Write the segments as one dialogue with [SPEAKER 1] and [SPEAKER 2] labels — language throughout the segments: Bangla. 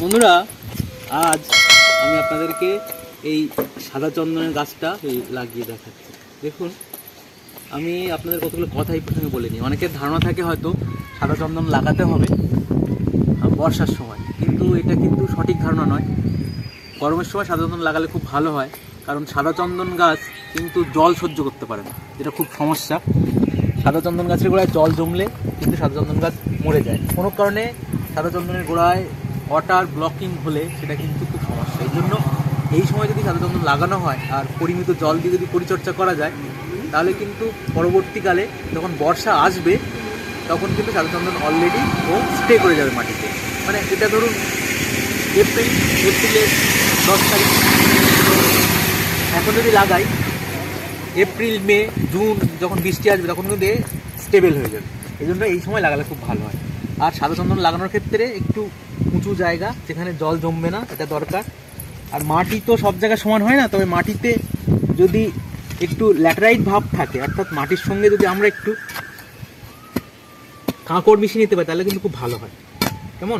[SPEAKER 1] বন্ধুরা, আজ আমি আপনাদেরকে এই সাদা চন্দনের গাছটা লাগিয়ে দেখাচ্ছি। দেখুন, আমি আপনাদের কতগুলো কথাই প্রথমে বলে নিই। অনেকের ধারণা থাকে হয়তো সাদা চন্দন লাগাতে হবে বর্ষার সময়, কিন্তু এটা কিন্তু সঠিক ধারণা নয়। গরমের সময় সাদা চন্দন লাগালে খুব ভালো হয়, কারণ সাদা চন্দন গাছ কিন্তু জল সহ্য করতে পারে না, যেটা খুব সমস্যা। সাদা চন্দন গাছের গোড়ায় জল জমলে কিন্তু সাদা চন্দন গাছ মরে যায়। কোনো কারণে সাদা চন্দনের গোড়ায় ওয়াটার ব্লকিং হলে সেটা কিন্তু খুব সমস্যা। এই জন্য এই সময় যদি সাদা চন্দন লাগানো হয় আর পরিমিত জল দিয়ে যদি পরিচর্যা করা যায়, তাহলে কিন্তু পরবর্তীকালে যখন বর্ষা আসবে তখন কিন্তু সাদা চন্দন অলরেডি ও স্টে করে যাবে মাটিতে। মানে এটা ধরুন এপ্রিলের 10 তারিখ, এখন যদি লাগাই এপ্রিল, মে, জুন যখন বৃষ্টি আসবে তখন কিন্তু স্টেবল হয়ে যাবে। এই জন্য এই সময় লাগালে খুব ভালো হয়। আর সাদা চন্দন লাগানোর ক্ষেত্রে একটু উঁচু জায়গা যেখানে জল জমবে না, এটা দরকার। আর মাটি তো সব জায়গায় সমান হয় না, তবে মাটিতে যদি একটু ল্যাটেরাইট ভাব থাকে, অর্থাৎ মাটির সঙ্গে যদি আমরা একটু কাঁকড় মিশিয়ে নিতে পারি, তাহলে কিন্তু খুব ভালো হয়। কেমন?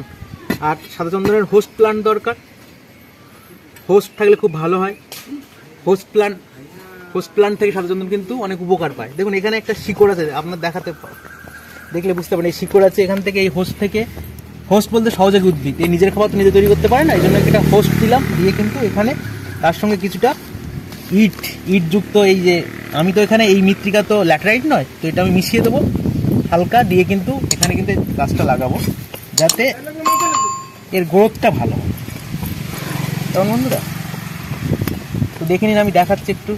[SPEAKER 1] আর সাদা চন্দনের হোস্ট প্ল্যান্ট দরকার, হোস্ট থাকলে খুব ভালো হয়। হোস্ট প্ল্যান্ট থেকে সাদা চন্দন কিন্তু অনেক উপকার পায়। দেখুন, এখানে একটা শিকড় আছে, আপনার দেখলে বুঝতে পারেন এই শিকড় আছে। এখান থেকে এই হোস্ট বলতে সহযোগী উদ্ভিদ, এই নিজের খাবার তো নিজে তৈরি করতে পারে না, এই জন্য একটা হোস্ট দিলাম, দিয়ে কিন্তু এখানে তার সঙ্গে কিছুটা ইট যুক্ত, এই যে আমি তো এখানে এই মৃত্তিকা তো ল্যাটেরাইট নয়, তো এটা আমি মিশিয়ে দেবো হালকা, দিয়ে কিন্তু এখানে কিন্তু গাছটা লাগাবো যাতে এর গ্রোথটা ভালো হয়। কেমন বন্ধুরা? তো দেখে নিন, আমি দেখাচ্ছি একটু।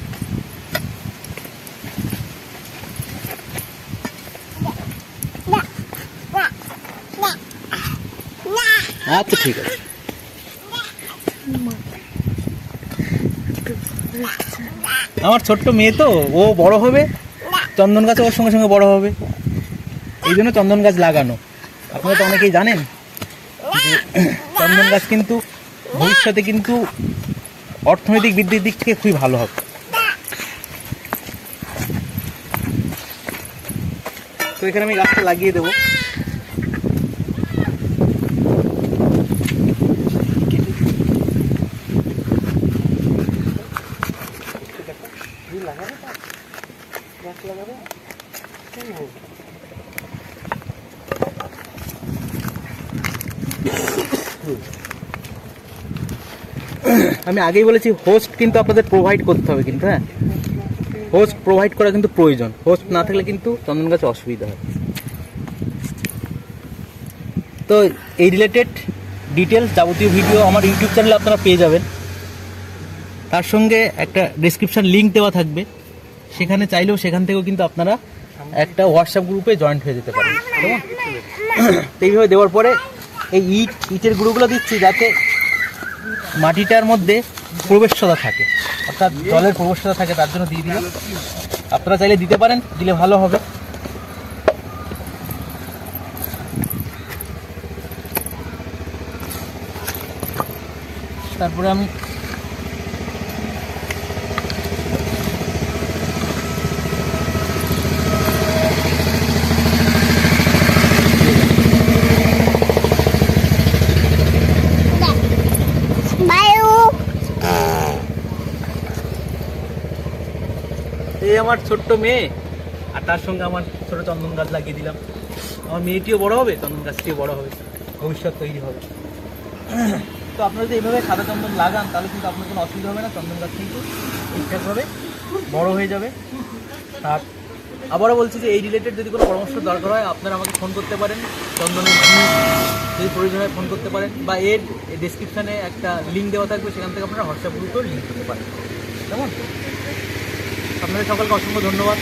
[SPEAKER 1] আচ্ছা, ঠিক আছে। আমার ছোট্ট মেয়ে তো, ও বড় হবে, চন্দন গাছ ওর সঙ্গে সঙ্গে বড় হবে, এই জন্য চন্দন গাছ লাগানো। আপনারা তো অনেকেই জানেন যে চন্দন গাছ কিন্তু ভবিষ্যতে কিন্তু অর্থনৈতিক বৃদ্ধির দিক থেকে খুবই ভালো হবে। তো এখানে আমি গাছটা লাগিয়ে দেবো। আমি আগেই বলেছি, হোস্ট কিন্তু আপনাদের প্রোভাইড করতে হবে কিন্তু। হ্যাঁ, হোস্ট প্রোভাইড করা কিন্তু প্রয়োজন। হোস্ট না থাকলে কিন্তু চন্দন গাছে অসুবিধা হয়। তো এই রিলেটেড ডিটেলস যাবতীয় ভিডিও আমার ইউটিউব চ্যানেলে আপনারা পেয়ে যাবেন। তার সঙ্গে একটা ডেসক্রিপশন লিঙ্ক দেওয়া থাকবে, সেখানে চাইলেও সেখান থেকেও কিন্তু আপনারা একটা হোয়াটসঅ্যাপ গ্রুপে জয়েন্ট হয়ে যেতে পারেন। কেমন? এইভাবে দেওয়ার পরে এই ইটের গুঁড়োগুলো দিচ্ছি যাতে মাটিটার মধ্যে প্রবেশতা থাকে, অর্থাৎ জলের প্রবেশতা থাকে, তার জন্য দিয়ে দিলাম। আপনারা চাইলে দিতে পারেন, দিলে ভালো হবে। তারপরে আমি এই আমার ছোট্ট মেয়ে, আর তার সঙ্গে আমার ছোট চন্দন গাছ লাগিয়ে দিলাম। আমার মেয়েটিও বড় হবে, চন্দন গাছটিও বড় হবে, ভবিষ্যৎ তৈরি হবে। তো আপনারা যদি এইভাবে সাদা চন্দন লাগান, তাহলে কিন্তু আপনার কোনো অসুবিধা হবে না, চন্দন গাছ কিন্তু ঠিকঠাকভাবে বড় হয়ে যাবে। আর আবারও বলছি যে এই রিলেটেড যদি কোনো পরামর্শ দরকার হয়, আপনারা আমাকে ফোন করতে পারেন, চন্দনের যদি প্রয়োজন হয় ফোন করতে পারেন, বা এর ডেসক্রিপশানে একটা লিঙ্ক দেওয়া থাকবে, সেখান থেকে আপনারা হোয়াটসঅ্যাপ গ্রুপেও লিঙ্ক করতে পারেন। কেমন? আপনাদের সকলকে অসংখ্য ধন্যবাদ।